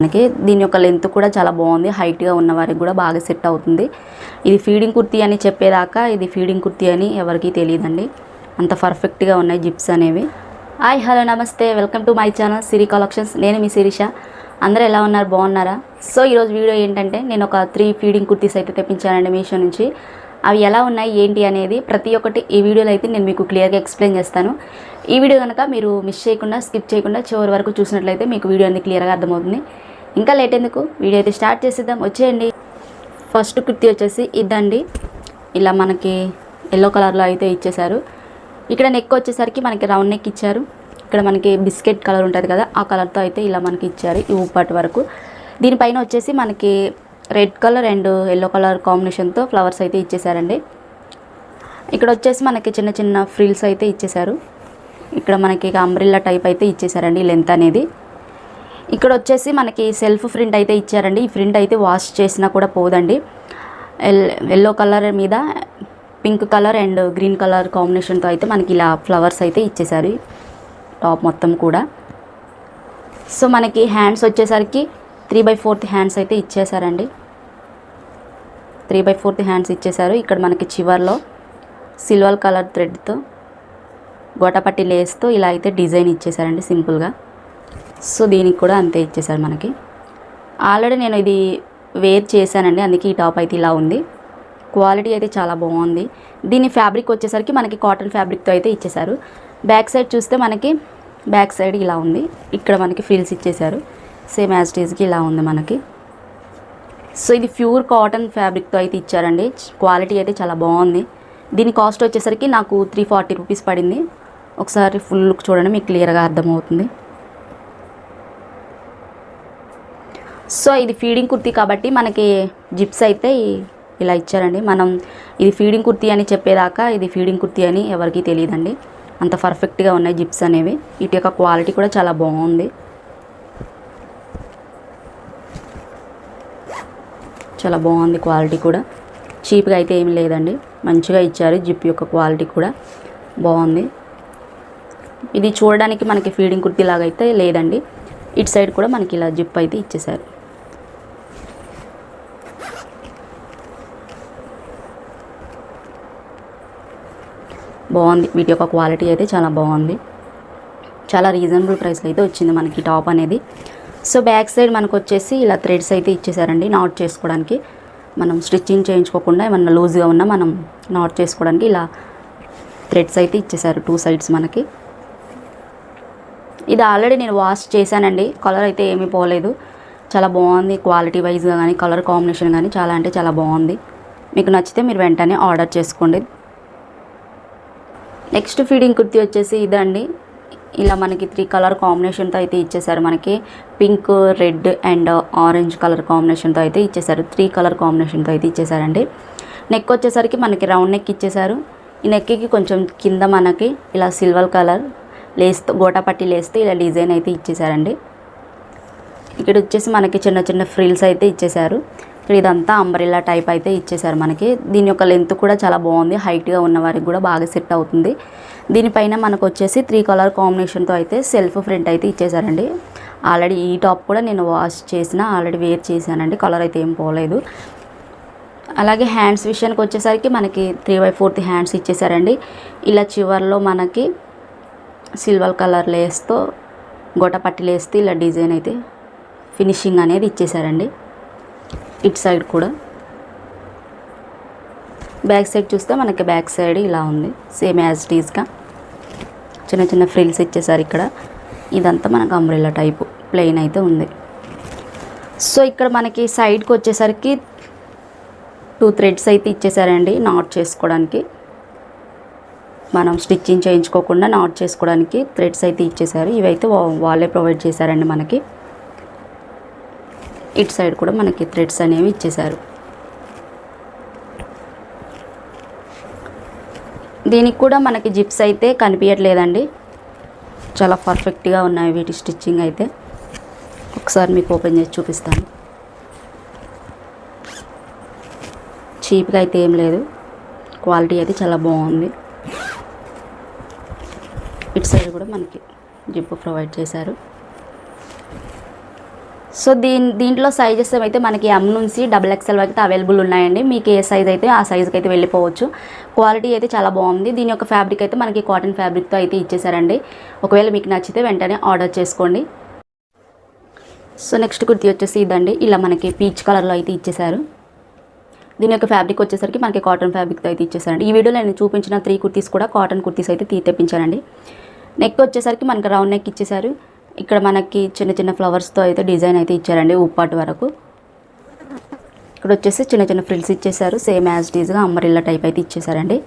మనకి దీని యొక్క లెంత్ కూడా చాలా బాగుంది. హైట్గా ఉన్న వారికి కూడా బాగా సెట్ అవుతుంది. ఇది ఫీడింగ్ కుర్తీ అని చెప్పేదాకా ఇది ఫీడింగ్ కుర్తీ అని ఎవరికీ తెలియదండి. అంత పర్ఫెక్ట్గా ఉన్నాయి జిప్స్ అనేవి. హాయ్ హలో నమస్తే, welcome to my channel Siri collections. నేను మీ శిరీష. అందరూ ఎలా ఉన్నారు, బాగున్నారా? సో ఈరోజు వీడియో ఏంటంటే నేను ఒక 3 ఫీడింగ్ కుర్తీస్ అయితే తెప్పించానండి మీషో నుంచి. అవి ఎలా ఉన్నాయి ఏంటి అనేది ప్రతి ఒక్కటి ఈ వీడియోలో అయితే నేను మీకు క్లియర్గా ఎక్స్ప్లెయిన్ చేస్తాను. ఈ వీడియో కనుక మీరు మిస్ చేయకుండా స్కిప్ చేయకుండా చివరి వరకు చూసినట్లయితే మీకు వీడియో అనేది క్లియర్గా అర్థమవుతుంది. ఇంకా లేట్ ఎందుకు, వీడియో అయితే స్టార్ట్ చేసేద్దాం, వచ్చేయండి. ఫస్ట్ కుర్తీ వచ్చేసి ఇదండి. ఇలా మనకి ఎల్లో కలర్లో అయితే ఇచ్చేశారు. ఇక్కడ నెక్ వచ్చేసరికి మనకి రౌండ్ నెక్ ఇచ్చారు. ఇక్కడ మనకి బిస్కెట్ కలర్ ఉంటుంది కదా, ఆ కలర్తో అయితే ఇలా మనకి ఇచ్చారు ఈ ఊపాటి వరకు. దీనిపైన వచ్చేసి మనకి red colour and yellow colour కాంబినేషన్తో ఫ్లవర్స్ అయితే ఇచ్చేసారండి. ఇక్కడ వచ్చేసి మనకి చిన్న చిన్న ఫ్రిల్స్ అయితే ఇచ్చేసారు. ఇక్కడ మనకి అంబ్రిల్లా టైప్ అయితే ఇచ్చేసారండి లెంత్ అనేది. ఇక్కడ వచ్చేసి మనకి సెల్ఫ్ ప్రింట్ అయితే ఇచ్చారండి. ఈ ప్రింట్ అయితే వాష్ చేసినా కూడా పోదండి. ఎల్లో కలర్ మీద pink colour and green colour కాంబినేషన్తో అయితే మనకి ఇలా ఫ్లవర్స్ అయితే ఇచ్చేసారు టాప్ మొత్తం కూడా. సో మనకి హ్యాండ్స్ వచ్చేసరికి 3/4 హ్యాండ్స్ అయితే ఇచ్చేసారండి. 3/4 హ్యాండ్స్ ఇచ్చేసారు. ఇక్కడ మనకి చివర్లో సిల్వర్ కలర్ థ్రెడ్తో గోటపట్టి లేస్తో ఇలా అయితే డిజైన్ ఇచ్చేసారండి సింపుల్గా. సో దీనికి కూడా అంతే ఇచ్చేసారు మనకి. ఆల్రెడీ నేను ఇది వేర్ చేశానండి, అందుకే ఈ టాప్ అయితే ఇలా ఉంది. క్వాలిటీ అయితే చాలా బాగుంది. దీని ఫ్యాబ్రిక్ వచ్చేసరికి మనకి కాటన్ ఫ్యాబ్రిక్తో అయితే ఇచ్చేసారు. బ్యాక్ సైడ్ చూస్తే మనకి బ్యాక్ సైడ్ ఇలా ఉంది. ఇక్కడ మనకి ఫ్రిల్స్ ఇచ్చేసారు. సేమ్ యాజ్ ఇట్ ఈజ్కి ఇలా ఉంది మనకి. సో ఇది ప్యూర్ కాటన్ ఫ్యాబ్రిక్తో అయితే ఇచ్చారండి. క్వాలిటీ అయితే చాలా బాగుంది. దీని కాస్ట్ వచ్చేసరికి నాకు 340 రూపీస్ పడింది. ఒకసారి ఫుల్ లుక్ చూడండి, మీకు క్లియర్గా అర్థమవుతుంది. సో ఇది ఫీడింగ్ కుర్తీ కాబట్టి మనకి జిప్స్ అయితే ఇలా ఇచ్చారండి. మనం ఇది ఫీడింగ్ కుర్తీ అని చెప్పేదాకా ఇది ఫీడింగ్ కుర్తీ అని ఎవరికీ తెలియదండి. అంత పర్ఫెక్ట్గా ఉన్నాయి జిప్స్ అనేవి. వీటి యొక్క క్వాలిటీ కూడా చాలా బాగుంది. చాలా బాగుంది క్వాలిటీ కూడా. చీప్గా అయితే ఏమి లేదండి, మంచిగా ఇచ్చారు. జిప్ యొక్క క్వాలిటీ కూడా బాగుంది. ఇది చూడడానికి మనకి ఫీడింగ్ కుర్తీ లాగా అయితే లేదండి. ఇటు సైడ్ కూడా మనకి ఇలా జిప్ అయితే ఇచ్చేసారు. బాగుంది. వీటి యొక్క క్వాలిటీ అయితే చాలా బాగుంది. చాలా రీజనబుల్ ప్రైస్లో అయితే వచ్చింది మనకి టాప్ అనేది. సో బ్యాక్ సైడ్ మనకు వచ్చేసి ఇలా థ్రెడ్స్ అయితే ఇచ్చేసారండి నాట్ చేసుకోవడానికి. మనం స్టిచ్చింగ్ చేయించుకోకుండా ఏమన్నా లూజ్గా ఉన్నా మనం నాట్ చేసుకోవడానికి ఇలా థ్రెడ్స్ అయితే ఇచ్చేసారు 2 సైడ్స్ మనకి. ఇది ఆల్రెడీ నేను వాష్ చేశానండి. కలర్ అయితే ఏమీ పోలేదు. చాలా బాగుంది. క్వాలిటీ వైజ్గా కానీ కలర్ కాంబినేషన్ కానీ చాలా అంటే చాలా బాగుంది. మీకు నచ్చితే మీరు వెంటనే ఆర్డర్ చేసుకోండి. నెక్స్ట్ ఫీడింగ్ కుర్తీ వచ్చేసి ఇదండి. ఇలా మనకి 3 కలర్ కాంబినేషన్తో అయితే ఇచ్చేసారు. మనకి pink, red and orange colour కాంబినేషన్తో అయితే ఇచ్చేసారు. 3 కలర్ కాంబినేషన్తో అయితే ఇచ్చేసారండి. నెక్ వచ్చేసరికి మనకి రౌండ్ నెక్ ఇచ్చేసారు. ఈ నెక్కి కొంచెం కింద మనకి ఇలా సిల్వర్ కలర్ లేస్తో గోటాపట్టి లేస్తే ఇలా డిజైన్ అయితే ఇచ్చేసారండి. ఇక్కడ వచ్చేసి మనకి చిన్న చిన్న ఫ్రిల్స్ అయితే ఇచ్చేసారు. ఇదంతా అంబ్రెల్లా టైప్ అయితే ఇచ్చేసారు మనకి. దీని యొక్క లెంత్ కూడా చాలా బాగుంది. హైట్గా ఉన్న వారికి కూడా బాగా సెట్ అవుతుంది. దీనిపైన మనకు వచ్చేసి 3 కలర్ కాంబినేషన్తో అయితే సెల్ఫ్ ప్రింట్ అయితే ఇచ్చేసారండి. ఆల్రెడీ ఈ టాప్ కూడా నేను వాష్ చేసిన, ఆల్రెడీ వేర్ చేశానండి. కలర్ అయితే ఏం పోలేదు. అలాగే హ్యాండ్స్ విషయానికి వచ్చేసరికి మనకి 3/4 హ్యాండ్స్ ఇచ్చేసారండి. ఇలా చివర్లో మనకి సిల్వర్ కలర్ లేస్తో గోటపట్టి లేస్తే ఇలా డిజైన్ అయితే ఫినిషింగ్ అనేది ఇచ్చేసారండి. ఇటు సైడ్ కూడా బ్యాక్ సైడ్ చూస్తే మనకి బ్యాక్ సైడ్ ఇలా ఉంది. సేమ్ యాజ్ ఇట్ ఈజ్గా చిన్న చిన్న ఫ్రిల్స్ ఇచ్చేసారు ఇక్కడ. ఇదంతా మనకు అంబ్రెల్లా టైపు ప్లెయిన్ అయితే ఉంది. సో ఇక్కడ మనకి సైడ్కి వచ్చేసరికి 2 థ్రెడ్స్ అయితే ఇచ్చేసారండి నాట్ చేసుకోవడానికి. మనం స్టిచ్చింగ్ చేయించుకోకుండా నాట్ చేసుకోవడానికి థ్రెడ్స్ అయితే ఇచ్చేసారు. ఇవైతే వాళ్ళే ప్రొవైడ్ చేశారండి మనకి. ఇటు సైడ్ కూడా మనకి థ్రెడ్స్ అనేవి ఇచ్చేసారు. దీనికి కూడా మనకి జిప్స్ అయితే కనిపించట్లేదండి. చాలా పర్ఫెక్ట్గా ఉన్నాయి వీటి స్టిచ్చింగ్ అయితే. ఒకసారి మీకు ఓపెన్ చేసి చూపిస్తాను. చీప్గా అయితే ఏం లేదు. క్వాలిటీ అయితే చాలా బాగుంది. ఇటు సైడ్ కూడా మనకి జిప్ ప్రొవైడ్ చేశారు. సో దీంట్లో సైజెస్ అయితే మనకి M నుంచి XXL వరకు అవైలబుల్ ఉన్నాయండి. మీకు ఏ సైజ్ అయితే ఆ సైజుకి అయితే వెళ్ళిపోవచ్చు. క్వాలిటీ అయితే చాలా బాగుంది. దీని యొక్క ఫ్యాబ్రిక్ అయితే మనకి కాటన్ ఫ్యాబ్రిక్తో అయితే ఇచ్చేసారండి. ఒకవేళ మీకు నచ్చితే వెంటనే ఆర్డర్ చేసుకోండి. సో నెక్స్ట్ కుర్తీ వచ్చేసి ఇదండి. ఇలా మనకి పీచ్ కలర్లో అయితే ఇచ్చేసారు. దీని యొక్క ఫ్యాబ్రిక్ వచ్చేసరికి మనకి కాటన్ ఫ్యాబ్రిక్తో అయితే ఇచ్చేసారండి. ఈ వీడియోలో నేను చూపించిన 3 కుర్తీస్ కూడా కాటన్ కుర్తీస్ అయితే తెప్పించానండి. నెక్ వచ్చేసరికి మనకి రౌండ్ నెక్ ఇచ్చేసారు. ఇక్కడ మనకి చిన్న చిన్న ఫ్లవర్స్తో అయితే డిజైన్ అయితే ఇచ్చారండి ఉప్పాటు వరకు. ఇక్కడ వచ్చేసి చిన్న చిన్న ఫ్రిల్స్ ఇచ్చేసారు. సేమ్ యాజ్ డీజ్గా అంబ్రెల్లా టైప్ అయితే ఇచ్చేసారండి.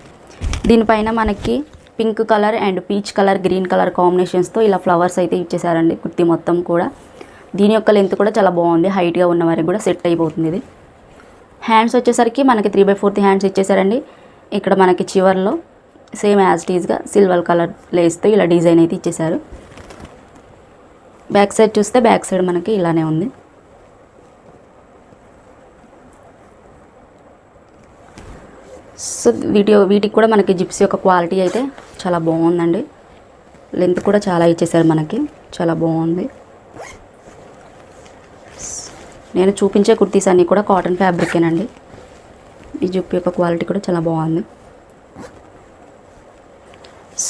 దీనిపైన మనకి pink colour and peach colour, green colour కాంబినేషన్స్తో ఇలా ఫ్లవర్స్ అయితే ఇచ్చేసారండి కుర్తీ మొత్తం కూడా. దీని యొక్క లెంత్ కూడా చాలా బాగుంది. హైట్గా ఉన్న వారికి కూడా సెట్ అయిపోతుంది ఇది. హ్యాండ్స్ వచ్చేసరికి మనకి 3/4 హ్యాండ్స్ ఇచ్చేసారండి. ఇక్కడ మనకి చివర్లో సేమ్ యాజ్ డీజ్గా సిల్వర్ కలర్ లేస్తో ఇలా డిజైన్ అయితే ఇచ్చేసారు. బ్యాక్ సైడ్ చూస్తే బ్యాక్ సైడ్ మనకి ఇలానే ఉంది. సో వీటికి కూడా మనకి జిప్స్ యొక్క క్వాలిటీ అయితే చాలా బాగుందండి. లెంత్ కూడా చాలా ఇచ్చేసారు మనకి, చాలా బాగుంది. నేను చూపించే కుర్తీస్ అన్నీ కూడా కాటన్ ఫ్యాబ్రికేనండి. ఈ జిప్ యొక్క క్వాలిటీ కూడా చాలా బాగుంది.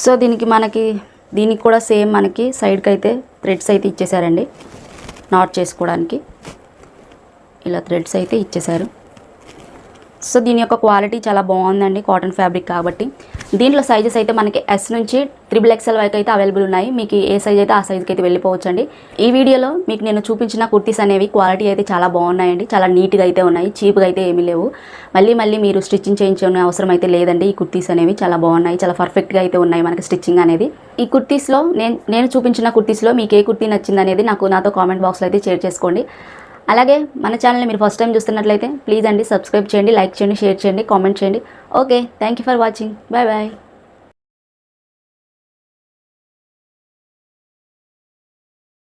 సో దీనికి కూడా సేమ్ మనకి సైడ్కి అయితే థ్రెడ్స్ అయితే ఇచ్చేసారండి. నాట్ చేసుకోవడానికి ఇలా థ్రెడ్స్ అయితే ఇచ్చేసారు. సో దీని యొక్క క్వాలిటీ చాలా బాగుందండి, కాటన్ ఫ్యాబ్రిక్ కాబట్టి. దీంట్లో సైజెస్ అయితే మనకి S నుంచి XXL వరకు అయితే అవైలబుల్ ఉన్నాయి. మీకు ఏ సైజ్ అయితే ఆ సైజ్కి అయితే వెళ్ళిపోవచ్చండి. ఈ వీడియోలో మీకు నేను చూపించిన కుర్తీస్ అనేవి క్వాలిటీ అయితే చాలా బాగున్నాయండి. చాలా నీట్గా అయితే ఉన్నాయి, చీప్గా అయితే ఏమీ లేవు. మళ్ళీ మీరు స్టిచ్చింగ్ చేయించే అవసరం అయితే లేదండి. ఈ కుర్తీస్ అనేవి చాలా బాగున్నాయి, చాలా పర్ఫెక్ట్గా అయితే ఉన్నాయి మనకి స్టిచ్చింగ్ అనేది. ఈ కుర్తీస్లో నేను చూపించిన కుర్తీస్లో మీకు ఏ కుర్తీ నచ్చింది అనేది నాతో కామెంట్ బాక్స్లో అయితే షేర్ చేసుకోండి. అలాగే మన ఛానల్ని మీరు ఫస్ట్ టైం చూస్తున్నట్లయితే ప్లీజ్ అండి సబ్స్క్రైబ్ చేయండి, లైక్ చేయండి, షేర్ చేయండి, కామెంట్ చేయండి. Okay, thank you for watching. Bye bye.